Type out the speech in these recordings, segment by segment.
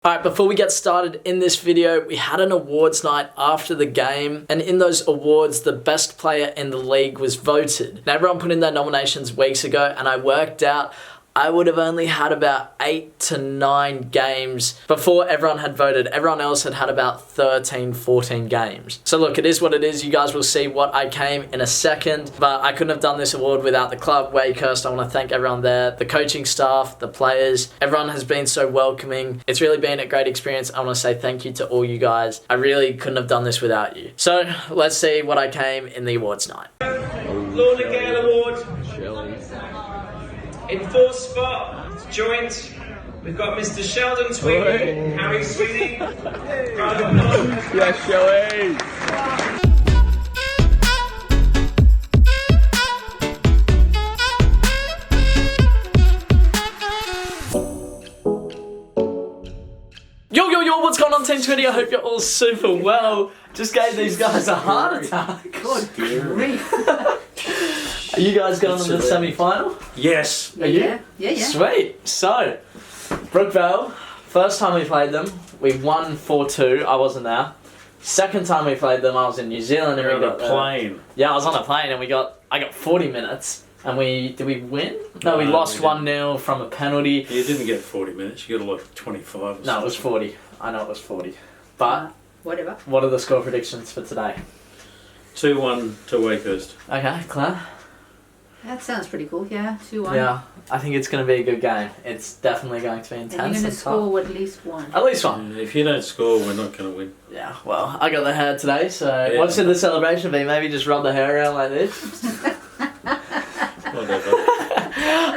Alright, before we get started in this video, we had an awards night after the game, and in those awards, the best player in the league was voted. Now, everyone put in their nominations weeks ago, and I worked out I would have only had about 8 to 9 games before everyone had voted. Everyone else had had about 13, 14 games. So look, it is what it is. You guys will see what I came in a second, but I couldn't have done this award without the club, Wakehurst. I want to thank everyone there, the coaching staff, the players. Everyone has been so welcoming. It's really been a great experience. I want to say thank you to all you guys. I really couldn't have done this without you. So let's see what I came in the awards night. Lord and Gale Award. In fourth spot, joint, we've got Mr. Sheldon Tweedy, Harry Sweeney, Yes, Shelly! Yo, what's going on, Team 20? I hope you're all super well. Just gave these guys a heart attack. God grief. Are you guys going to the semi-final? Yes. Are you? Yeah. Sweet. So, Brookvale, first time we played them, we won 4-2. I wasn't there. Second time we played them, I was in New Zealand. And You're we on got a plane. Yeah, I was on a plane, and I got 40 minutes. And did we win? No, we No, lost we didn't. 1-0 from a penalty. You didn't get 40 minutes, you got like 25 or No, it was 40. I know it was 40. But Whatever. what are the score predictions for today? 2-1 to Wakehurst. Okay, Claire? That sounds pretty cool. Yeah, 2-1. Yeah, I think it's going to be a good game. It's definitely going to be And intense. you're going to and score tough. at least one. At least one. If you don't score, we're not going to win. Yeah, well, I got the hair today, so Yeah. what should the celebration be? Maybe just rub the hair around like this? Whatever.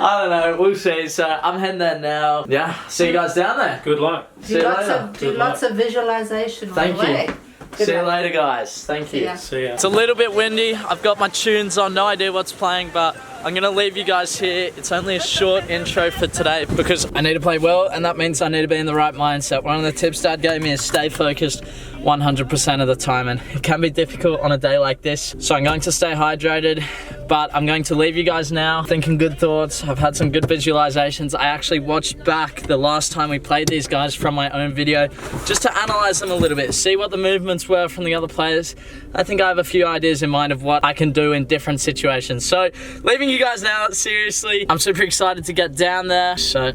I don't know, we'll see. So I'm heading there now. Yeah, see you guys down there. Good luck. See you later. Do lots of visualization on Thank the you. way. See you later, guys. Thank you. Yeah. See ya. It's a little bit windy. I've got my tunes on, no idea what's playing, but I'm gonna leave you guys here. It's only a short intro for today because I need to play well, and that means I need to be in the right mindset. One of the tips Dad gave me is stay focused 100% of the time, and it can be difficult on a day like this. So I'm going to stay hydrated, but I'm going to leave you guys now thinking good thoughts. I've had some good visualizations. I actually watched back the last time we played these guys from my own video just to analyze them a little bit, see what the movements were from the other players. I think I have a few ideas in mind of what I can do in different situations. So leaving you guys now, seriously, I'm super excited to get down there. So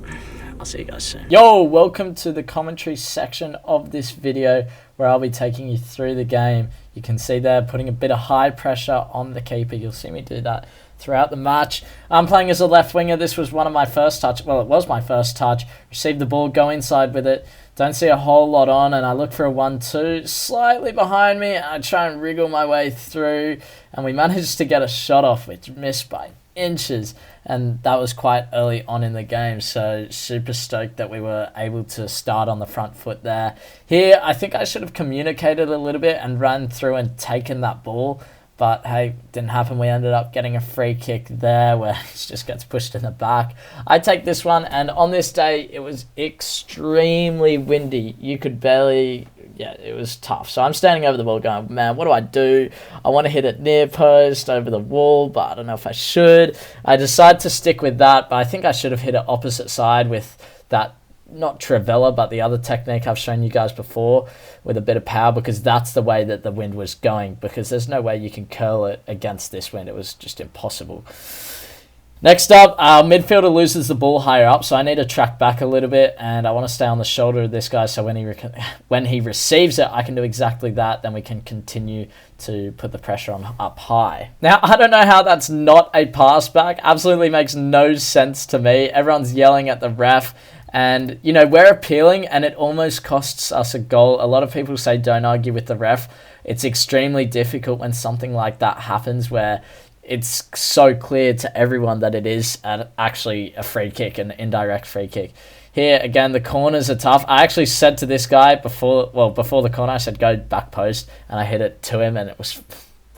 I'll see you guys soon. Yo, welcome to the commentary section of this video where I'll be taking you through the game. You can see there putting a bit of high pressure on the keeper. You'll see me do that throughout the match. I'm playing as a left winger. This was one of my first touch. Well, it was my first touch. Received the ball, go inside with it. Don't see a whole lot on, and I look for a 1-2. Slightly behind me, I try and wriggle my way through, and we managed to get a shot off, which missed by inches, and that was quite early on in the game, so super stoked that we were able to start on the front foot there. Here, I think I should have communicated a little bit and ran through and taken that ball, but hey, didn't happen. We ended up getting a free kick there where it just gets pushed in the back. I take this one, and on this day, it was extremely windy. You could barely... Yeah, it was tough. So I'm standing over the ball going, man, what do I do? I want to hit it near post, over the wall, but I don't know if I should. I decide to stick with that, but I think I should have hit it opposite side with that, not Trivella, but the other technique I've shown you guys before with a bit of power, because that's the way that the wind was going, because there's no way you can curl it against this wind. It was just impossible. Next up, our midfielder loses the ball higher up, so I need to track back a little bit, and I want to stay on the shoulder of this guy, so when he receives it, I can do exactly that. Then we can continue to put the pressure on up high. Now, I don't know how that's not a pass back. Absolutely makes no sense to me. Everyone's yelling at the ref, and, you know, we're appealing, and it almost costs us a goal. A lot of people say don't argue with the ref. It's extremely difficult when something like that happens, where it's so clear to everyone that it is actually a free kick, an indirect free kick. Here, again, the corners are tough. I actually said to this guy before the corner, I said, go back post, and I hit it to him, and it was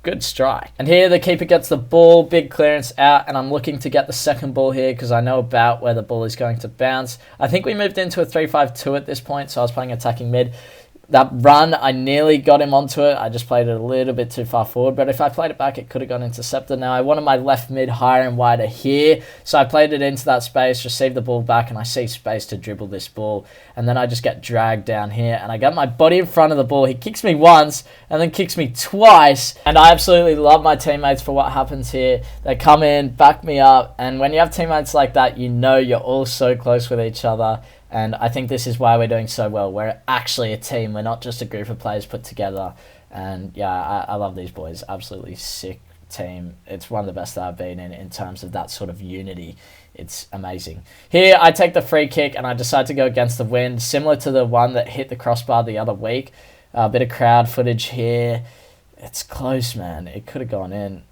good strike. And here, the keeper gets the ball, big clearance out, and I'm looking to get the second ball here because I know about where the ball is going to bounce. I think we moved into a 3-5-2 at this point, so I was playing attacking mid. that run, I nearly got him onto it. I just played it a little bit too far forward. But if I played it back, it could have gone intercepted. Now, I wanted my left mid higher and wider here. So I played it into that space, received the ball back, and I see space to dribble this ball. And then I just get dragged down here. And I get my body in front of the ball. He kicks me once and then kicks me twice. And I absolutely love my teammates for what happens here. They come in, back me up. And when you have teammates like that, you know you're all so close with each other. And I think this is why we're doing so well. We're actually a team. We're not just a group of players put together. And yeah, I love these boys. Absolutely sick team. It's one of the best that I've been in terms of that sort of unity. It's amazing. Here, I take the free kick and I decide to go against the wind, similar to the one that hit the crossbar the other week. A bit of crowd footage here. It's close, man. It could have gone in.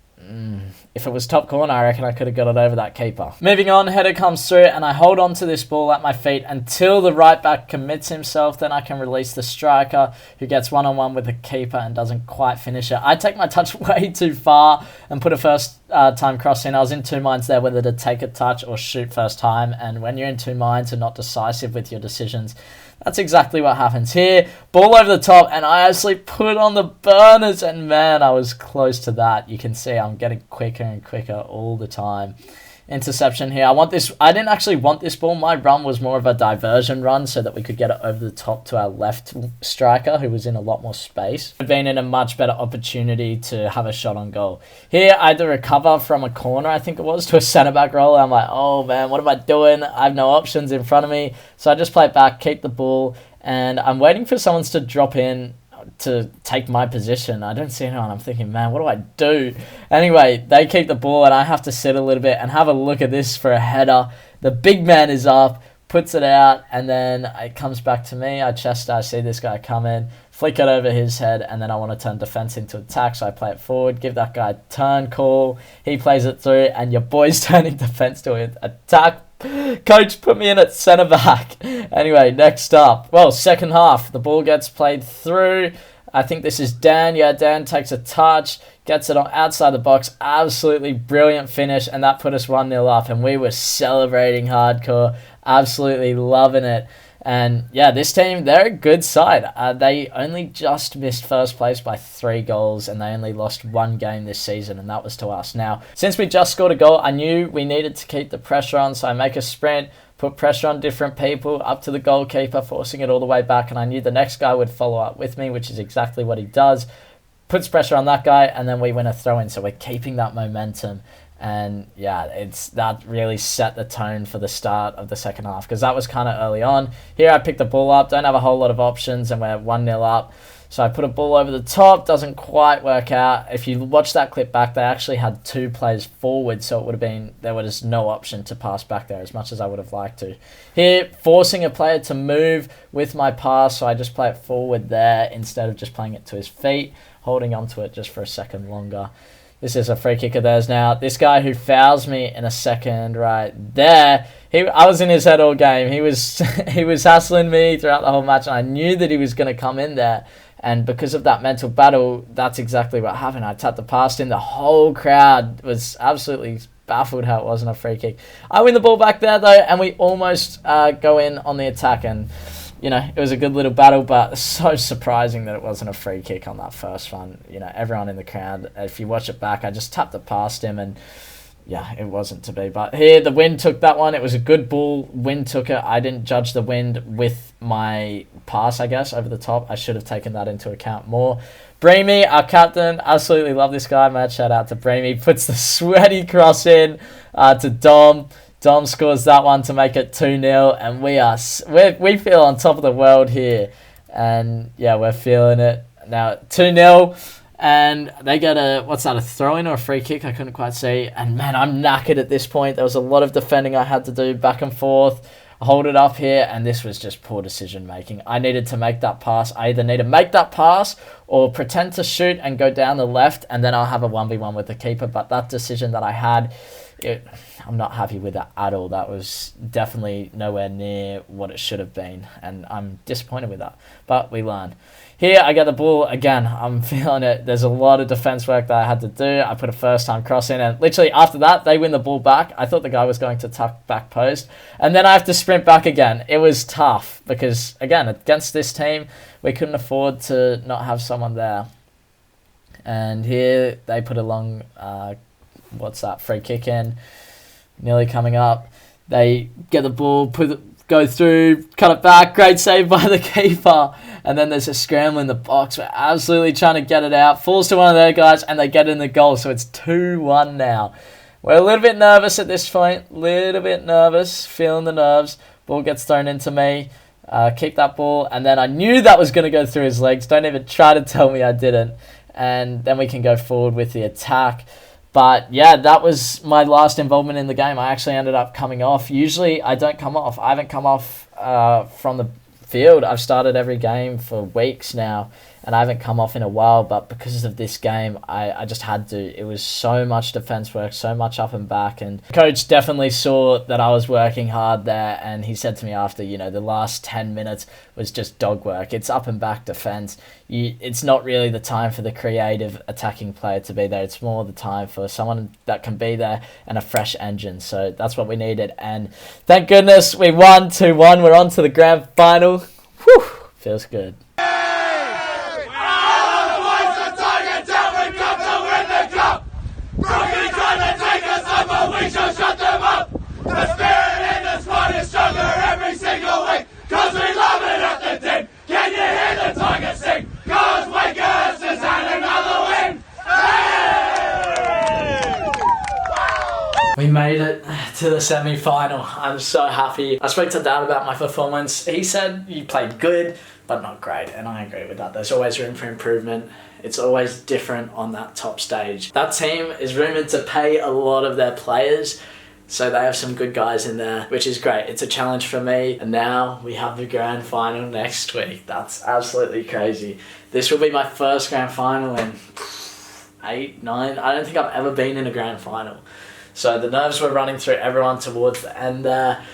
If it was top corner, I reckon I could have got it over that keeper. Moving on, header comes through and I hold on to this ball at my feet until the right back commits himself. Then I can release the striker who gets one-on-one with the keeper and doesn't quite finish it. I take my touch way too far and put a first time cross in. I was in two minds there whether to take a touch or shoot first time. And when you're in two minds and not decisive with your decisions, that's exactly what happens here. Ball over the top, and I actually put on the burners, and man, I was close to that. You can see I'm getting quicker and quicker all the time. Interception here. I didn't actually want this ball. My run was more of a diversion run so that we could get it over the top to our left striker who was in a lot more space. We've been in a much better opportunity to have a shot on goal. Here, I had to recover from a corner, I think it was, to a centre-back roll. I'm like, oh man, what am I doing? I have no options in front of me. So I just play it back, keep the ball, and I'm waiting for someone to drop in to take my position. I don't see anyone. I'm thinking, man, what do I do? Anyway, they keep the ball and I have to sit a little bit and have a look at this for a header. The big man is up, puts it out, and then it comes back to me. I see this guy come in, flick it over his head, and then I want to turn defense into attack, so I play it forward, give that guy a turn call. He plays it through, and your boy's turning defense to attack. Coach put me in at centre back. Anyway, next up. Well, second half. The ball gets played through. I think this is Dan. Yeah, Dan takes a touch, gets it on outside the box. Absolutely brilliant finish, and that put us 1-0 up, and we were celebrating hardcore. Absolutely loving it. And yeah, this team, they're a good side. They only just missed first place by 3 goals, and they only lost 1 game this season, and that was to us. Now, since we just scored a goal, I knew we needed to keep the pressure on, so I make a sprint, put pressure on different people, up to the goalkeeper, forcing it all the way back, and I knew the next guy would follow up with me, which is exactly what he does. Puts pressure on that guy, and then we win a throw-in, so we're keeping that momentum. And yeah, that really set the tone for the start of the second half, because that was kind of early on. Here I pick the ball up, don't have a whole lot of options, and we're 1-0 up. So I put a ball over the top, doesn't quite work out. If you watch that clip back, they actually had 2 players forward, so there was no option to pass back there as much as I would have liked to. Here, forcing a player to move with my pass, so I just play it forward there instead of just playing it to his feet, holding onto it just for a second longer. This is a free kick of theirs now. This guy who fouls me in a second right there, I was in his head all game. He was hassling me throughout the whole match, and I knew that he was going to come in there. And because of that mental battle, that's exactly what happened. I tapped the pass in. The whole crowd was absolutely baffled how it wasn't a free kick. I win the ball back there, though, and we almost go in on the attack. And you know, it was a good little battle, but so surprising that it wasn't a free kick on that first one. You know, everyone in the crowd, if you watch it back, I just tapped it past him, and yeah, it wasn't to be. But here, the wind took that one. It was a good ball. Wind took it. I didn't judge the wind with my pass, I guess, over the top. I should have taken that into account more. Breamy, our captain, absolutely love this guy. Mad shout out to Breamy. Puts the sweaty cross in to Dom. Dom scores that one to make it 2-0, and we feel on top of the world here. And yeah, we're feeling it. Now 2-0, and they get a throw-in or a free kick? I couldn't quite see. And man, I'm knackered at this point. There was a lot of defending I had to do, back and forth. I hold it up here, and this was just poor decision making. I needed to make that pass. I either need to make that pass or pretend to shoot and go down the left, and then I'll have a 1v1 with the keeper. But that decision that I had I'm not happy with that at all. That was definitely nowhere near what it should have been, and I'm disappointed with that. But we learn. Here, I get the ball again. I'm feeling it. There's a lot of defense work that I had to do. I put a first-time cross in, and literally after that, they win the ball back. I thought the guy was going to tuck back post, and then I have to sprint back again. It was tough because, again, against this team, we couldn't afford to not have someone there. And here, they put a long, free kick in, nearly coming up. They get the ball, go through, cut it back, great save by the keeper. And then there's a scramble in the box. We're absolutely trying to get it out. Falls to one of their guys, and they get in the goal. So it's 2-1 now. We're a little bit nervous at this point. Feeling the nerves. Ball gets thrown into me. Keep that ball. And then I knew that was going to go through his legs. Don't even try to tell me I didn't. And then we can go forward with the attack. But yeah, that was my last involvement in the game. I actually ended up coming off. Usually I don't come off. I haven't come off from the field. I've started every game for weeks now, and I haven't come off in a while, but because of this game, I just had to. It was so much defense work, so much up and back, and coach definitely saw that I was working hard there, and he said to me after, the last 10 minutes was just dog work. It's up and back defense. It's not really the time for the creative attacking player to be there. It's more the time for someone that can be there and a fresh engine. So that's what we needed, and thank goodness we won 2-1. We're on to the grand final. Whew, feels good. We made it to the semi-final. I'm so happy. I spoke to Dad about my performance. He said you played good, but not great, and I agree with that. There's always room for improvement. It's always different on that top stage. That team is rumoured to pay a lot of their players, so they have some good guys in there, which is great. It's a challenge for me, and now we have the grand final next week. That's absolutely crazy. This will be my first grand final in 8, 9. I don't think I've ever been in a grand final. So the nerves were running through everyone towards the end there.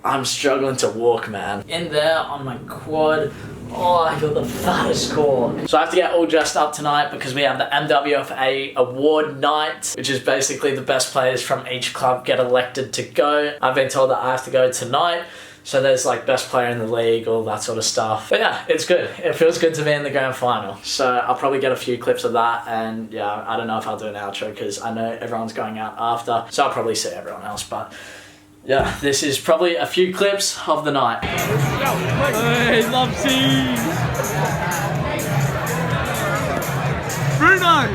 I'm struggling to walk, man. In there on my quad, I got the fattest core. So I have to get all dressed up tonight because we have the MWFA award night, which is basically the best players from each club get elected to go. I've been told that I have to go tonight. So there's like best player in the league, all that sort of stuff. But yeah, it's good. It feels good to be in the grand final. So I'll probably get a few clips of that, and yeah, I don't know if I'll do an outro because I know everyone's going out after. So I'll probably see everyone else, but yeah, this is probably a few clips of the night. Hey, love seas! Bruno!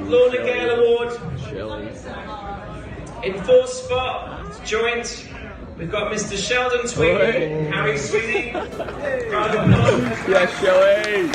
Lord and Gale Award. In fourth spot, joint, we've got Mr. Sheldon Tweedy, Harry Sweeney. Yeah, Shelly!